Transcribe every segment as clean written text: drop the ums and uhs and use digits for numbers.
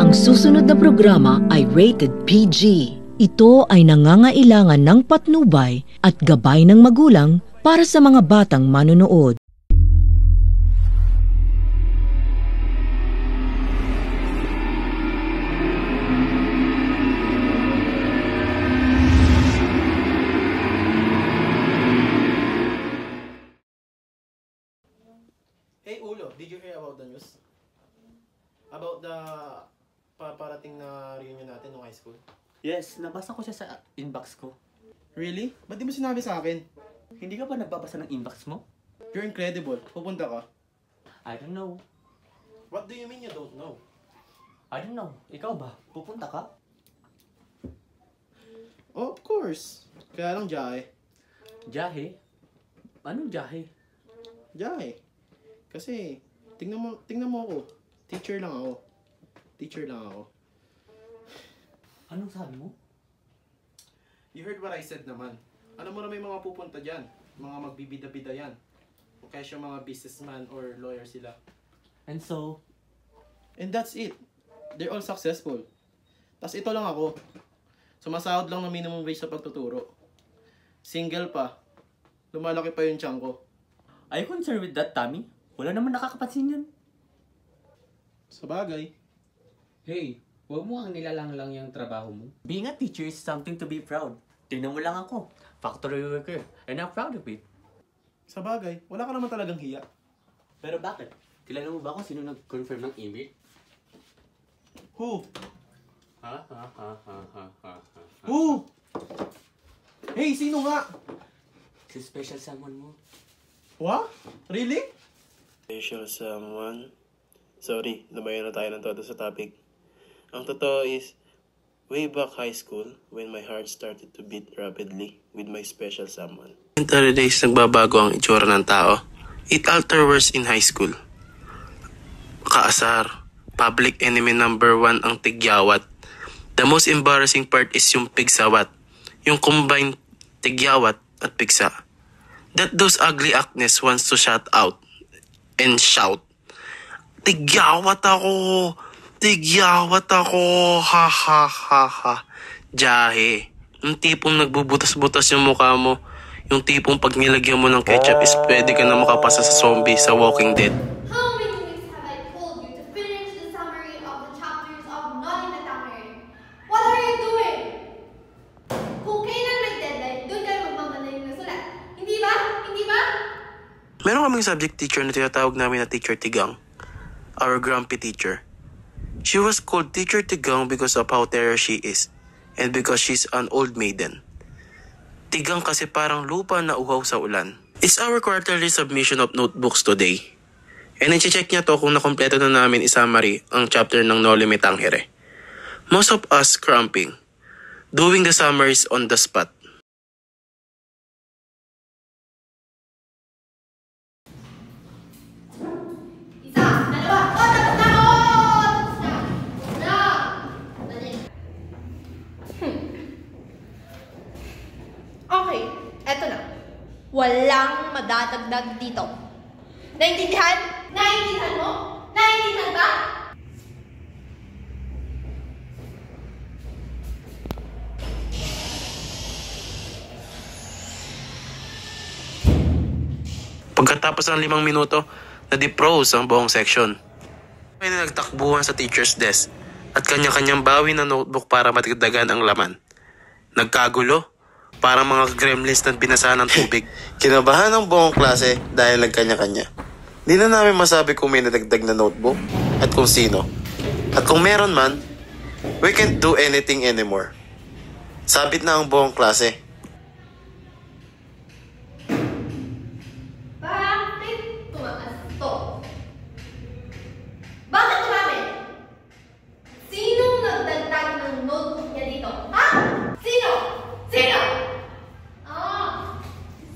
Ang susunod na programa ay rated PG. Ito ay nangangailangan ng patnubay at gabay ng magulang para sa mga batang manonood. Hey Ulo, did you hear about the news? About the paparating na reunion natin nung high school? Yes, nabasa ko siya sa inbox ko. Really? Ba't di mo sinabi sa akin? Hindi ka ba nagbabasa ng inbox mo? You're incredible. Pupunta ka? I don't know. What do you mean you don't know? I don't know. Ikaw ba? Pupunta ka? Oh, of course. Kaya lang Jahe. Jahe? Anong jahe? Jahe. Kasi, tingnan mo ako. Teacher lang ako. Anong sabi mo? You heard what I said naman. Alam mo na may mga pupunta dyan. Mga magbibida-bida yan. O kaya siya mga businessman or lawyer sila. And so? And that's it. They're all successful. Tas ito lang ako. Sumasahod lang ng minimum wage sa pagtuturo. Single pa. Lumalaki pa yung tiyan ko. Are you concerned with that, Tommy? Wala naman nakakapansin yun. Sa bagay. Hey, huwag mo ang nilalang lang yung trabaho mo. Being a teacher is something to be proud. Tingnan mo lang ako. Factory worker. And I'm proud of it. Sa bagay, wala ka naman talagang hiya. Pero bakit? Kilala mo ba kung sino nag-confirm ng email? Who? Ha? Who? Hey, sino nga? Si special someone mo. What? Really? Special someone. Sorry, lumayo na tayo ng todo sa topic. Ang totoo is, way back high school, when my heart started to beat rapidly with my special someone. Entire days, nagbabago ang itsura ng tao. It altered worse in high school. Kaasar. Public enemy number 1 ang tigyawat. The most embarrassing part is yung pigsawat. Yung combined tigyawat at pigsa. That those ugly acnes wants to shout out. And shout. Tigyawat ako! Ha ha ha ha. Jahe. Yung tipong nagbubutas-butas yung mukha mo. Yung tipong pag nilagyan mo ng ketchup is pwede ka na makapasa sa zombie sa Walking Dead. How many weeks have I told you to finish the summary of the chapters of Noli Me Tangere? What are you doing? Kung kailan may deadline, doon kayo magmamadaling na sulat. Hindi ba? Hindi ba? Meron kaming subject teacher na tinatawag namin na Teacher Tigang. Our grumpy teacher. She was called Teacher Tigang because of how terror she is. And because she's an old maiden. Tigang kasi parang lupa na uhaw sa ulan. It's our quarterly submission of notebooks today. And i-check niya to kung nakompleto na namin i-summary ang chapter ng Noli Me Tangere. Most of us cramping. Doing the summaries on the spot. Isa, dalawa, tapos na! Tapos na! Wala! Dali. Okay, eto na. Walang madadagdag dito. Naintindihan? Naintindihan mo? Naintindihan ba? Pagkatapos ng 5 minuto, na-deprose ang buong section. May nagtakbuhan sa teacher's desk at kanya-kanyang bawi na notebook para matigdagan ang laman. Nagkagulo, parang mga gremlins na binasa ng tubig. Kinabahan ang buong klase dahil nagkanya-kanya. Di na namin masabi kung may nadagdag na notebook at kung sino. At kung meron man, we can't do anything anymore. Sabit na ang buong klase. Bakit tumaas to? Bakit marami? Sinong nagdagdag ng notebook niya dito? Ha? Sino? Sino?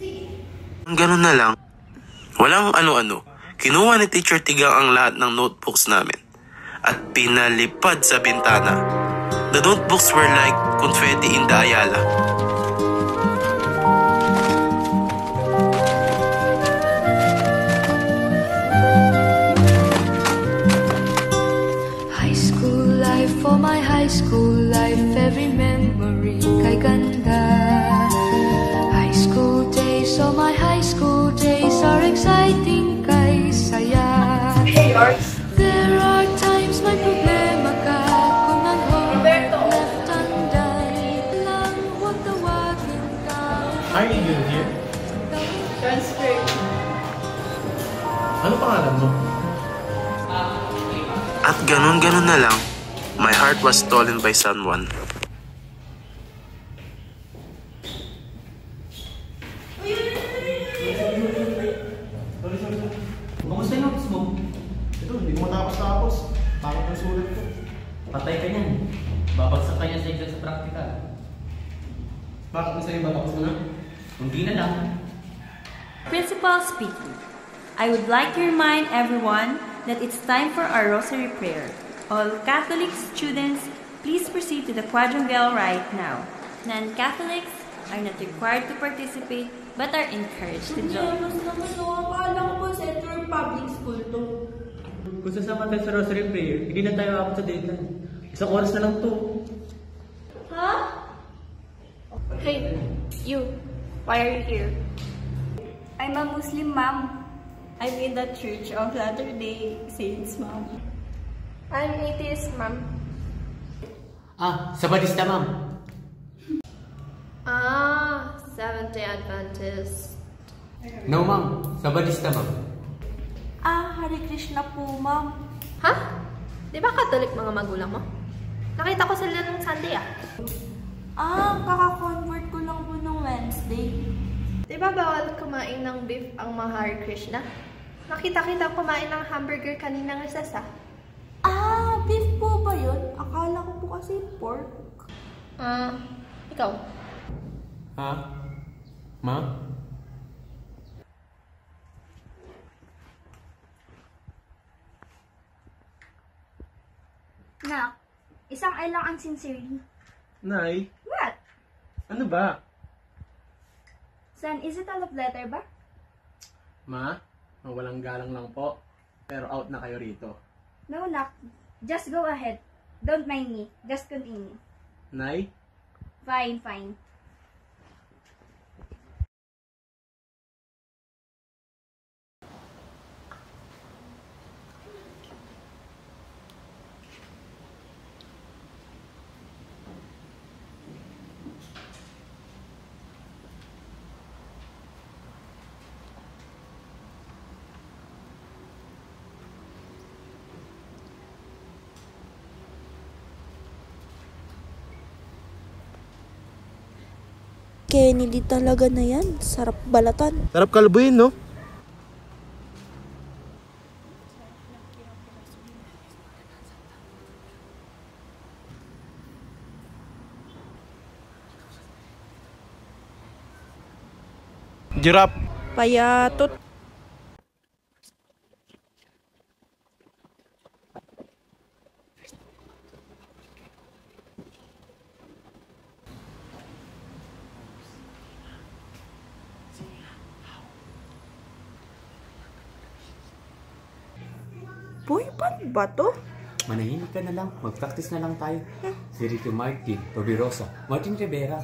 Sige. Ganun na lang. Walang ano-ano. Kinuha ni Teacher Tigang ang lahat ng notebooks namin at pinalipad sa bintana. The notebooks were like confetti in the Ayala. High school life school life, every memory kay ganda. High school days, oh my high school days are exciting kay saya. Hey, Arts. There are times may problema ka kung ang heart left undone lang, huwag tawagin ka. Are you new here? Transfer. Ano pangalan mo? At ganun-ganun na lang, my heart was stolen by someone. Kamusta yung notes mo? Ito, hindi ko matapos-tapos. Bakit ang sulat ko? Patay ka niyan. Babagsak ka niyan sa exam sa practical. Bakit na sa'yo batapos mo na? Hindi na lang. Principal speaking. I would like to remind everyone that it's time for our rosary prayer. All Catholic students, please proceed to the quadrangle right now. Non-Catholics are not required to participate but are encouraged to join. Akala ko po Central Public School to. Kung sasama tayo sa rosary prayer, hindi na tayo abot sa data. Isang oras na lang to. Huh? Hey, you. Why are you here? I'm a Muslim, ma'am. I'm in the Church of Latter-day Saints, ma'am. I'm atheist, ma'am. Sabadista, ma'am. Seventh-day Adventist. No, ma'am. Sabadista, ma'am. Hare Krishna po, ma'am. Ha? Di ba Catholic mga magulang mo? Nakita ko sila nung Sunday Kaka-convert ko lang po nung Wednesday. Di ba bawal kumain ng beef ang mga Hare Krishna? Nakita-kita kumain ng hamburger kaninang recess Beef po ba yun? Akala ko po kasi pork. Ikaw? Ha? Ma? Nak, isang I lang ang sincerely. Nay? What? Ano ba? Son, is it a love letter ba? Ma? Walang galang lang po. Pero out na kayo rito. No, Nak. Just go ahead. Don't mind me. Just continue. Nay? Fine, fine. Kennedy talaga na yan. Sarap balatan. Sarap kalbuin, no? Giraffe. Payatot. Boy, paano ba to? Manahimik ka na lang. Mag-practice na lang tayo. Si Ricky Martin, Toby Rosa, Martin Rivera.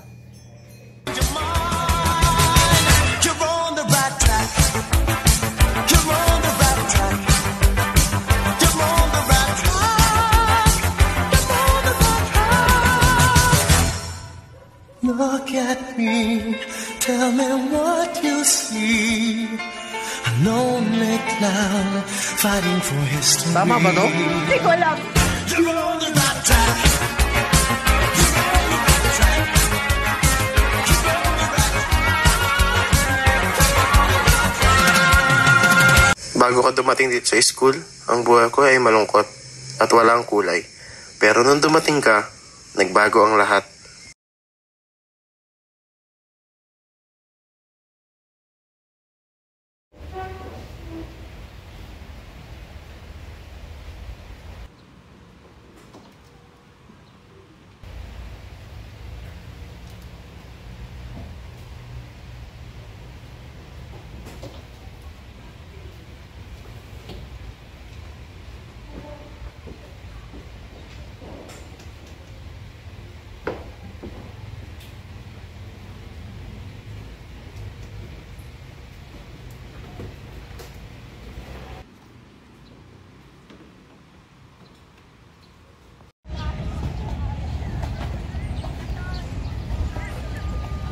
Look at me, tell me what you see. A lonely clown fighting for history. Tama ba to? Hindi ko alam. You're on the right track. Bago ka dumating dito sa school, ang buhay ko ay malungkot at walang kulay. Pero nung dumating ka, nagbago ang lahat.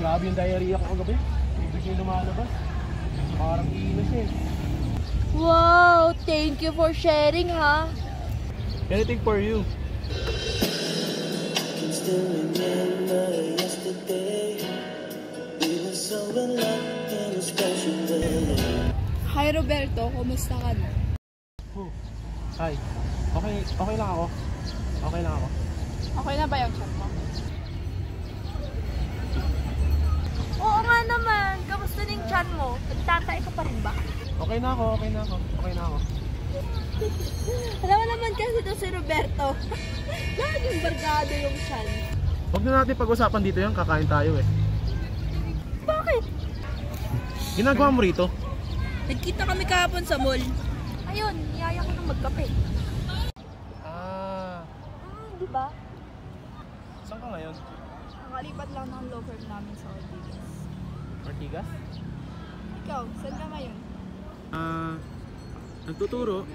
Grabe yung diarrhea ko kagabi. Ibig yung lumalabas. Parang iinos eh. Wow, thank you for sharing, ha? Anything for you. Can still remember yesterday. We were so in love in a special way. Hi, Roberto. Kumusta ka na? Hi. Okay lang ako. Okay lang ako. Okay na ba yung chat mo? Oo nga naman. Kamusta na yung chat mo? Nagtatay ka pa rin ba? Okay na ako. Alam mo naman kasi ito si Roberto. Laging barkado yung chan. Huwag na natin pag-usapan dito yan. Kakain tayo eh. Bakit? Ginagawa mo rito? Nagkita kami kahapon sa mall. Ayun, niyaya ko nang magkape. Di ba? Saan ka ngayon? Nakalipat lang ng law firm namin sa Ortigas. Ortigas? Ikaw, saan ka ngayon? Nagtuturo.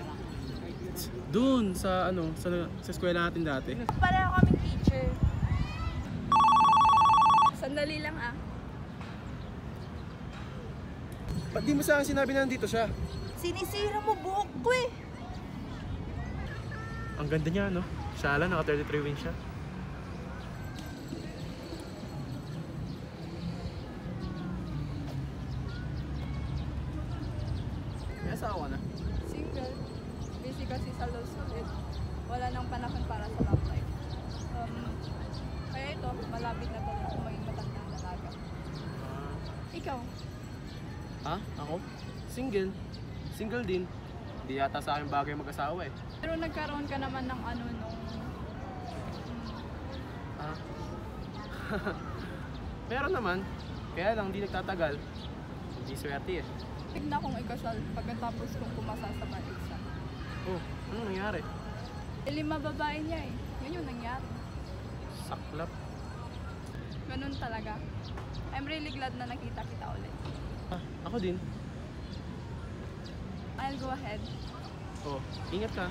Doon sa sa eskwela natin dati. Pareho kaming teacher. Sandali lang ah. Ba't di mo sa akin sinabi na nandito siya? Sinisira mo buhok ko eh. Ang ganda niya, no? Siya lang, naka 33 wings siya. May asawa na? Single. Busy kasi sa law school eh. Wala nang panahon para sa love life. Kaya ito, malapit na talaga ako maging matandang dalaga. Ikaw? Ha? Ako? Single. Single din. Hindi yata sa akin bagay mag-asawa eh. Pero nagkaroon ka naman ng ano nung... Meron naman. Kaya lang, hindi nagtatagal. Hindi swerte eh. Tignan kong ikasal pagkatapos kong pumasa sa bar exam. Oh, ano nangyari? 5 babae niya eh. Yun yung nangyari. Saklap. Ganun talaga. I'm really glad na nakita kita ulit. Ako din. I'll go ahead. Oh, ingat ka.